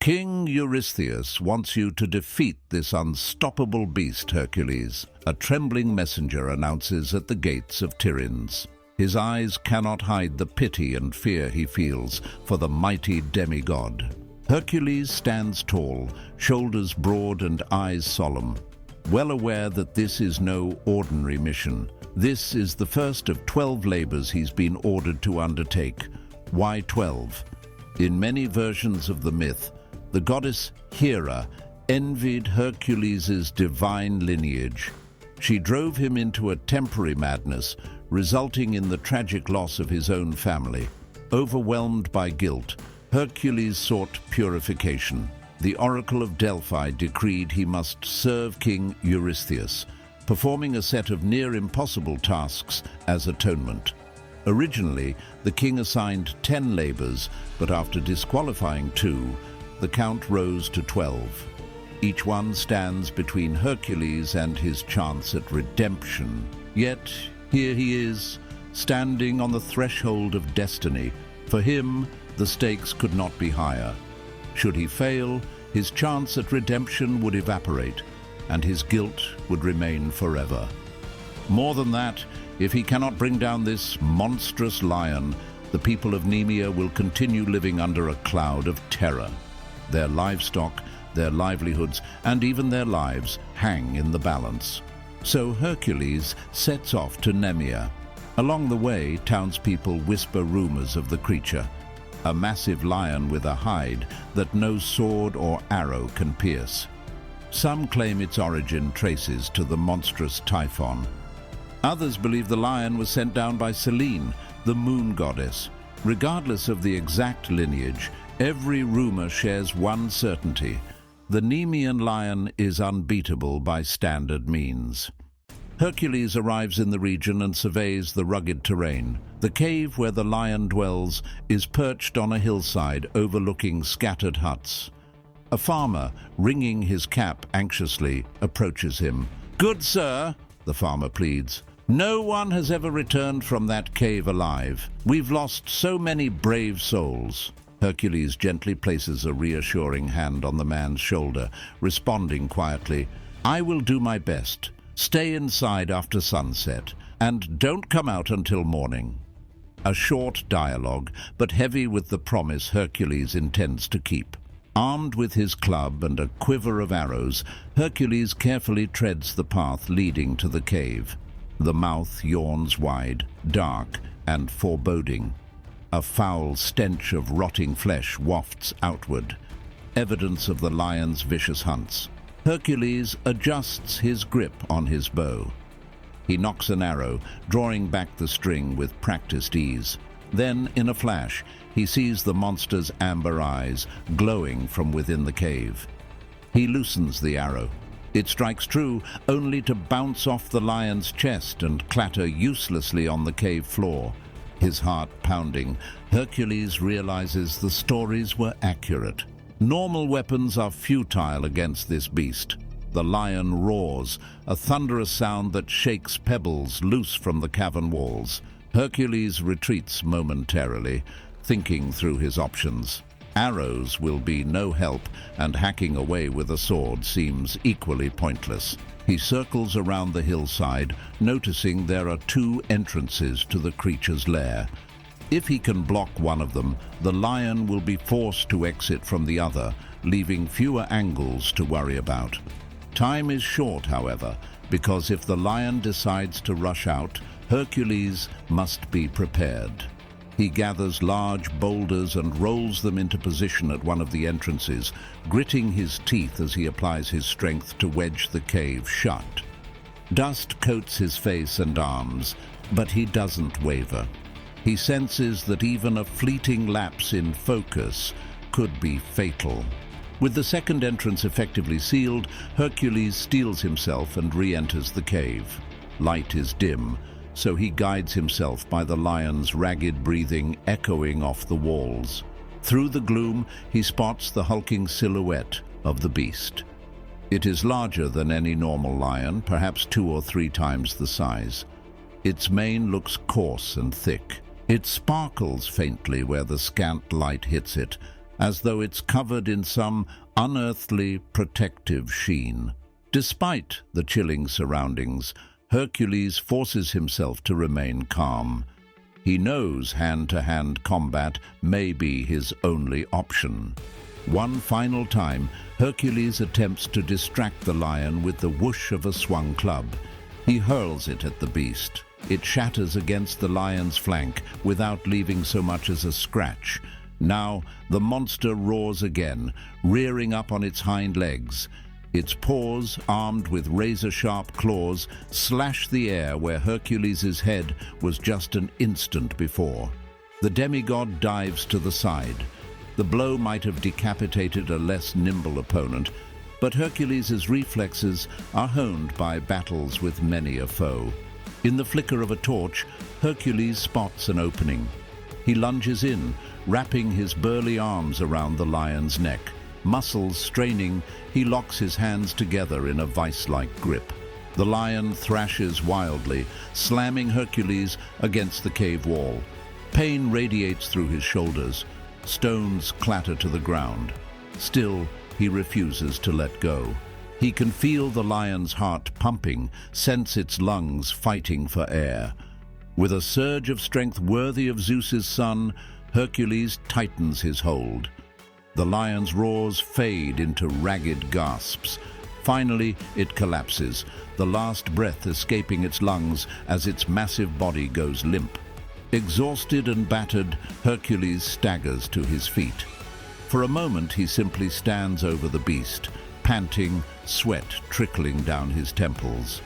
King Eurystheus wants you to defeat this unstoppable beast, Hercules, a trembling messenger announces at the gates of Tiryns. His eyes cannot hide the pity and fear he feels for the mighty demigod. Hercules stands tall, shoulders broad and eyes solemn, well aware that this is no ordinary mission. This is the first of 12 labors he's been ordered to undertake. Why 12? In many versions of the myth, the goddess Hera envied Hercules' divine lineage. She drove him into a temporary madness, resulting in the tragic loss of his own family. Overwhelmed by guilt, Hercules sought purification. The Oracle of Delphi decreed he must serve King Eurystheus, performing a set of near-impossible tasks as atonement. Originally, the king assigned 10 labors, but after disqualifying 2, the count rose to 12. Each one stands between Hercules and his chance at redemption. Yet, here he is, standing on the threshold of destiny. For him, the stakes could not be higher. Should he fail, his chance at redemption would evaporate, and his guilt would remain forever. More than that, if he cannot bring down this monstrous lion, the people of Nemea will continue living under a cloud of terror. Their livestock, their livelihoods, and even their lives hang in the balance. So Hercules sets off to Nemea. Along the way, townspeople whisper rumors of the creature, a massive lion with a hide that no sword or arrow can pierce. Some claim its origin traces to the monstrous Typhon. Others believe the lion was sent down by Selene, the moon goddess. Regardless of the exact lineage, every rumor shares one certainty: the Nemean lion is unbeatable by standard means. Hercules arrives in the region and surveys the rugged terrain. The cave where the lion dwells is perched on a hillside overlooking scattered huts. A farmer, wringing his cap anxiously, approaches him. "Good sir," the farmer pleads, "no one has ever returned from that cave alive. We've lost so many brave souls." Hercules gently places a reassuring hand on the man's shoulder, responding quietly, "I will do my best. Stay inside after sunset, and don't come out until morning." A short dialogue, but heavy with the promise Hercules intends to keep. Armed with his club and a quiver of arrows, Hercules carefully treads the path leading to the cave. The mouth yawns wide, dark and foreboding. A foul stench of rotting flesh wafts outward, evidence of the lion's vicious hunts. Hercules adjusts his grip on his bow. He nocks an arrow, drawing back the string with practiced ease. Then, in a flash, he sees the monster's amber eyes glowing from within the cave. He loosens the arrow. It strikes true, only to bounce off the lion's chest and clatter uselessly on the cave floor. His heart pounding, Hercules realizes the stories were accurate. Normal weapons are futile against this beast. The lion roars, a thunderous sound that shakes pebbles loose from the cavern walls. Hercules retreats momentarily, thinking through his options. Arrows will be no help, and hacking away with a sword seems equally pointless. He circles around the hillside, noticing there are 2 entrances to the creature's lair. If he can block one of them, the lion will be forced to exit from the other, leaving fewer angles to worry about. Time is short, however, because if the lion decides to rush out, Hercules must be prepared. He gathers large boulders and rolls them into position at one of the entrances, gritting his teeth as he applies his strength to wedge the cave shut. Dust coats his face and arms, but he doesn't waver. He senses that even a fleeting lapse in focus could be fatal. With the second entrance effectively sealed, Hercules steels himself and re-enters the cave. Light is dim, so he guides himself by the lion's ragged breathing echoing off the walls. Through the gloom, he spots the hulking silhouette of the beast. It is larger than any normal lion, perhaps 2 or 3 times the size. Its mane looks coarse and thick. It sparkles faintly where the scant light hits it, as though it's covered in some unearthly protective sheen. Despite the chilling surroundings, Hercules forces himself to remain calm. He knows hand-to-hand combat may be his only option. One final time, Hercules attempts to distract the lion with the whoosh of a swung club. He hurls it at the beast. It shatters against the lion's flank without leaving so much as a scratch. Now, the monster roars again, rearing up on its hind legs. Its paws, armed with razor-sharp claws, slash the air where Hercules' head was just an instant before. The demigod dives to the side. The blow might have decapitated a less nimble opponent, but Hercules' reflexes are honed by battles with many a foe. In the flicker of a torch, Hercules spots an opening. He lunges in, wrapping his burly arms around the lion's neck. Muscles straining, he locks his hands together in a vice-like grip. The lion thrashes wildly, slamming Hercules against the cave wall. Pain radiates through his shoulders. Stones clatter to the ground. Still, he refuses to let go. He can feel the lion's heart pumping, sense its lungs fighting for air. With a surge of strength worthy of Zeus's son, Hercules tightens his hold. The lion's roars fade into ragged gasps. Finally, it collapses, the last breath escaping its lungs as its massive body goes limp. Exhausted and battered, Hercules staggers to his feet. For a moment, he simply stands over the beast, panting, sweat trickling down his temples.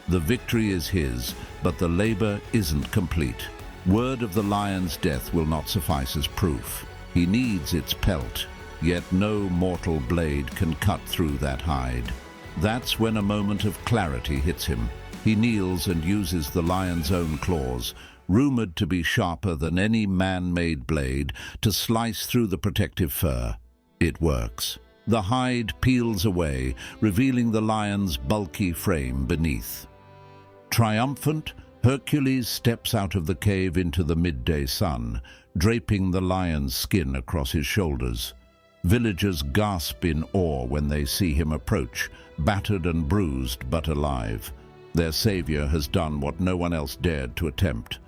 The victory is his, but the labor isn't complete. Word of the lion's death will not suffice as proof. He needs its pelt, yet no mortal blade can cut through that hide. That's when a moment of clarity hits him. He kneels and uses the lion's own claws, rumored to be sharper than any man-made blade, to slice through the protective fur. It works. The hide peels away, revealing the lion's bulky frame beneath. Triumphant, Hercules steps out of the cave into the midday sun, draping the lion's skin across his shoulders. Villagers gasp in awe when they see him approach, battered and bruised but alive. Their savior has done what no one else dared to attempt.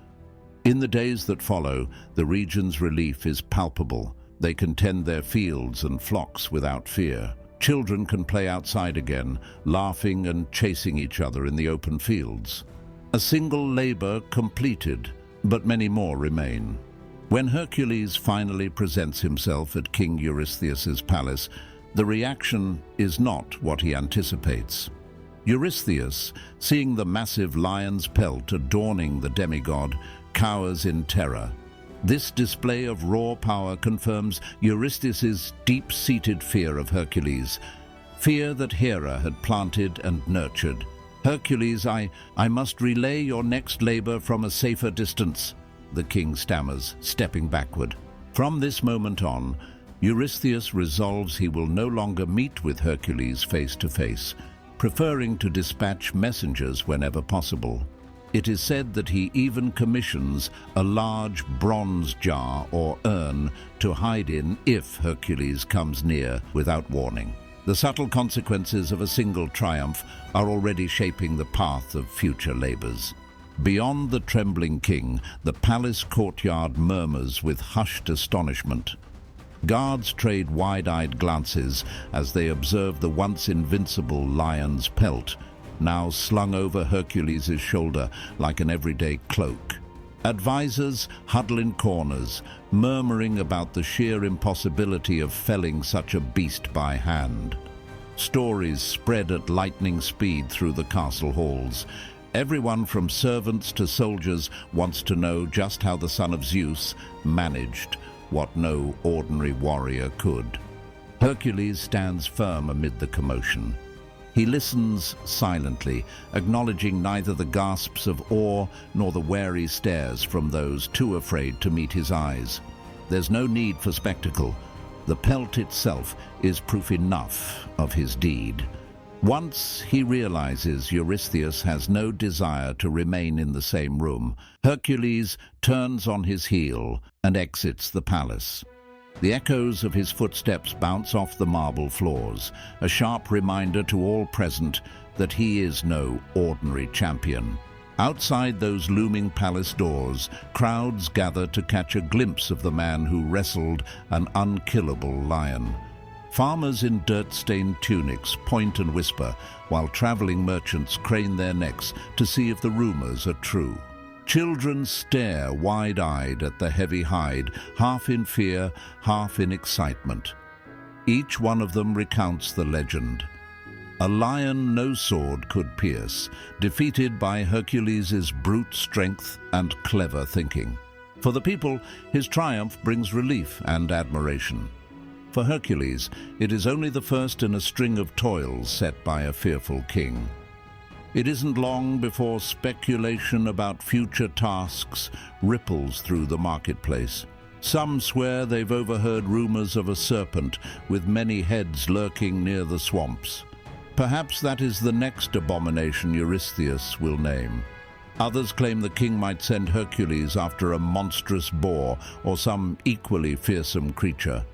In the days that follow, the region's relief is palpable. They can tend their fields and flocks without fear. Children can play outside again, laughing and chasing each other in the open fields. A single labor completed, but many more remain. When Hercules finally presents himself at King Eurystheus's palace, the reaction is not what he anticipates. Eurystheus, seeing the massive lion's pelt adorning the demigod, cowers in terror. This display of raw power confirms Eurystheus's deep-seated fear of Hercules, fear that Hera had planted and nurtured. "Hercules, I must relay your next labor from a safer distance," the king stammers, stepping backward. From this moment on, Eurystheus resolves he will no longer meet with Hercules face to face, preferring to dispatch messengers whenever possible. It is said that he even commissions a large bronze jar or urn to hide in if Hercules comes near without warning. The subtle consequences of a single triumph are already shaping the path of future labors. Beyond the trembling king, the palace courtyard murmurs with hushed astonishment. Guards trade wide-eyed glances as they observe the once invincible lion's pelt, now slung over Hercules' shoulder like an everyday cloak. Advisors huddle in corners, murmuring about the sheer impossibility of felling such a beast by hand. Stories spread at lightning speed through the castle halls. Everyone from servants to soldiers wants to know just how the son of Zeus managed what no ordinary warrior could. Hercules stands firm amid the commotion. He listens silently, acknowledging neither the gasps of awe nor the wary stares from those too afraid to meet his eyes. There's no need for spectacle. The pelt itself is proof enough of his deed. Once he realizes Eurystheus has no desire to remain in the same room, Hercules turns on his heel and exits the palace. The echoes of his footsteps bounce off the marble floors, a sharp reminder to all present that he is no ordinary champion. Outside those looming palace doors, crowds gather to catch a glimpse of the man who wrestled an unkillable lion. Farmers in dirt-stained tunics point and whisper, while traveling merchants crane their necks to see if the rumors are true. Children stare wide-eyed at the heavy hide, half in fear, half in excitement. Each one of them recounts the legend. A lion no sword could pierce, defeated by Hercules' brute strength and clever thinking. For the people, his triumph brings relief and admiration. For Hercules, it is only the first in a string of toils set by a fearful king. It isn't long before speculation about future tasks ripples through the marketplace. Some swear they've overheard rumors of a serpent with many heads lurking near the swamps. Perhaps that is the next abomination Eurystheus will name. Others claim the king might send Hercules after a monstrous boar or some equally fearsome creature.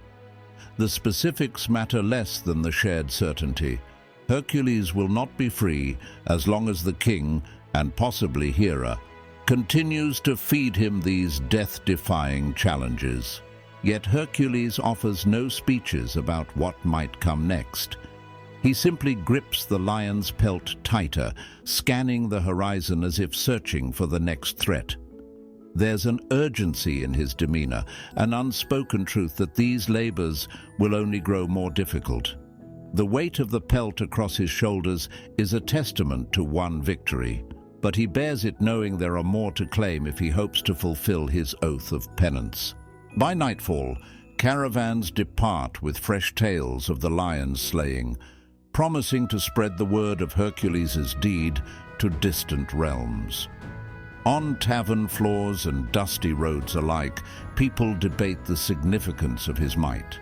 The specifics matter less than the shared certainty. Hercules will not be free as long as the king, and possibly Hera, continues to feed him these death-defying challenges. Yet Hercules offers no speeches about what might come next. He simply grips the lion's pelt tighter, scanning the horizon as if searching for the next threat. There's an urgency in his demeanor, an unspoken truth that these labors will only grow more difficult. The weight of the pelt across his shoulders is a testament to one victory, but he bears it knowing there are more to claim if he hopes to fulfill his oath of penance. By nightfall, caravans depart with fresh tales of the lion's slaying, promising to spread the word of Hercules' deed to distant realms. On tavern floors and dusty roads alike, people debate the significance of his might.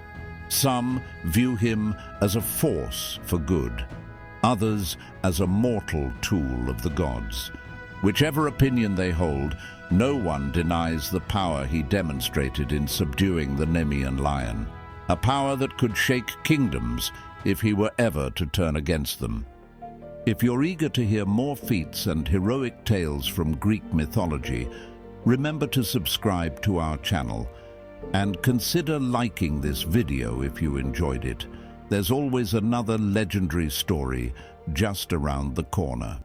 Some view him as a force for good, others as a mortal tool of the gods. Whichever opinion they hold, no one denies the power he demonstrated in subduing the Nemean lion, a power that could shake kingdoms if he were ever to turn against them. If you're eager to hear more feats and heroic tales from Greek mythology, remember to subscribe to our channel and consider liking this video if you enjoyed it. There's always another legendary story just around the corner.